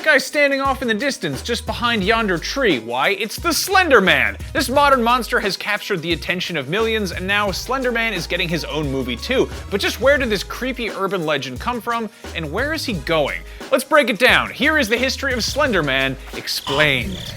that guy standing off in the distance just behind yonder tree? Why, it's the Slenderman! This modern monster has captured the attention of millions, and now Slenderman is getting his own movie too. But just where did this creepy urban legend come from, and where is he going? Let's break it down. Here is the history of Slenderman Explained.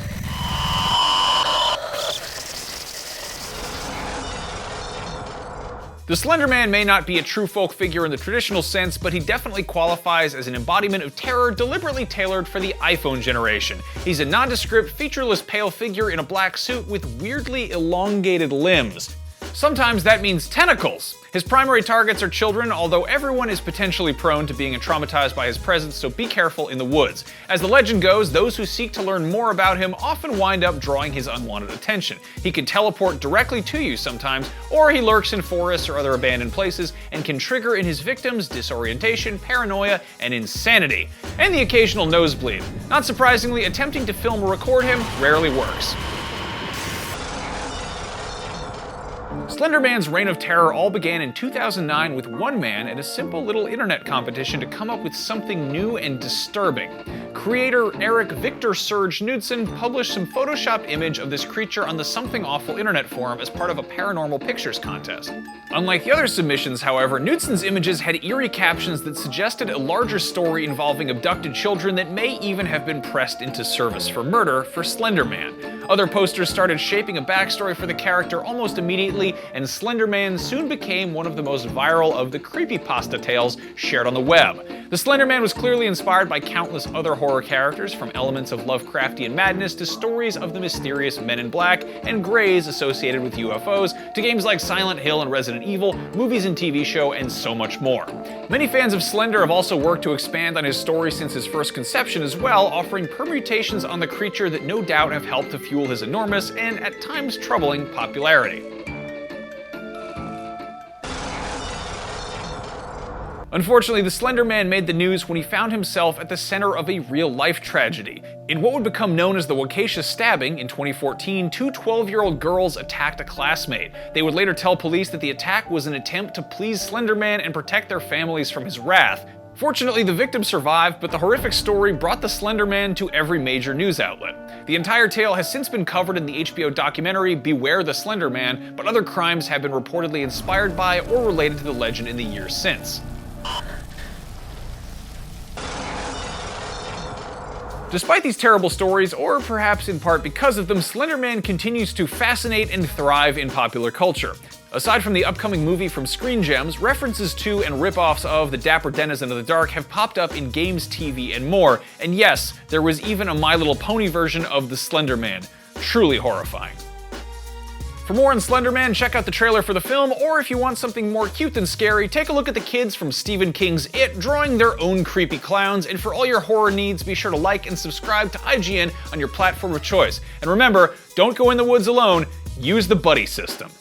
The Slenderman may not be a true folk figure in the traditional sense, but he definitely qualifies as an embodiment of terror deliberately tailored for the iPhone generation. He's a nondescript, featureless pale figure in a black suit with weirdly elongated limbs. Sometimes that means tentacles. His primary targets are children, although everyone is potentially prone to being traumatized by his presence, so be careful in the woods. As the legend goes, those who seek to learn more about him often wind up drawing his unwanted attention. He can teleport directly to you sometimes, or he lurks in forests or other abandoned places and can trigger in his victims disorientation, paranoia, and insanity. And the occasional nosebleed. Not surprisingly, attempting to film or record him rarely works. Slenderman's reign of terror all began in 2009 with one man at a simple little internet competition to come up with something new and disturbing. Creator Eric Victor Serge Knudsen published some Photoshop image of this creature on the Something Awful internet forum as part of a paranormal pictures contest. Unlike the other submissions, however, Knudsen's images had eerie captions that suggested a larger story involving abducted children that may even have been pressed into service for murder for Slenderman. Other posters started shaping a backstory for the character almost immediately, and Slenderman soon became one of the most viral of the creepypasta tales shared on the web. The Slenderman was clearly inspired by countless other horror characters, from elements of Lovecraftian madness to stories of the mysterious Men in Black and Greys associated with UFOs, to games like Silent Hill and Resident Evil, movies and TV show, and so much more. Many fans of Slender have also worked to expand on his story since his first conception as well, offering permutations on the creature that no doubt have helped to fuel his enormous and at times troubling popularity. Unfortunately, the Slenderman made the news when he found himself at the center of a real-life tragedy. In what would become known as the Waukesha stabbing in 2014, two 12-year-old girls attacked a classmate. They would later tell police that the attack was an attempt to please Slenderman and protect their families from his wrath. Fortunately, the victims survived, but the horrific story brought the Slenderman to every major news outlet. The entire tale has since been covered in the HBO documentary Beware the Slenderman, but other crimes have been reportedly inspired by or related to the legend in the years since. Despite these terrible stories, or perhaps in part because of them, Slenderman continues to fascinate and thrive in popular culture. Aside from the upcoming movie from Screen Gems, references to and rip-offs of the dapper denizen of the dark have popped up in games, TV, and more. And yes, there was even a My Little Pony version of the Slenderman. Truly horrifying. For more on Slenderman, check out the trailer for the film, or if you want something more cute than scary, take a look at the kids from Stephen King's It drawing their own creepy clowns, and for all your horror needs, be sure to like and subscribe to IGN on your platform of choice. And remember, don't go in the woods alone, use the buddy system.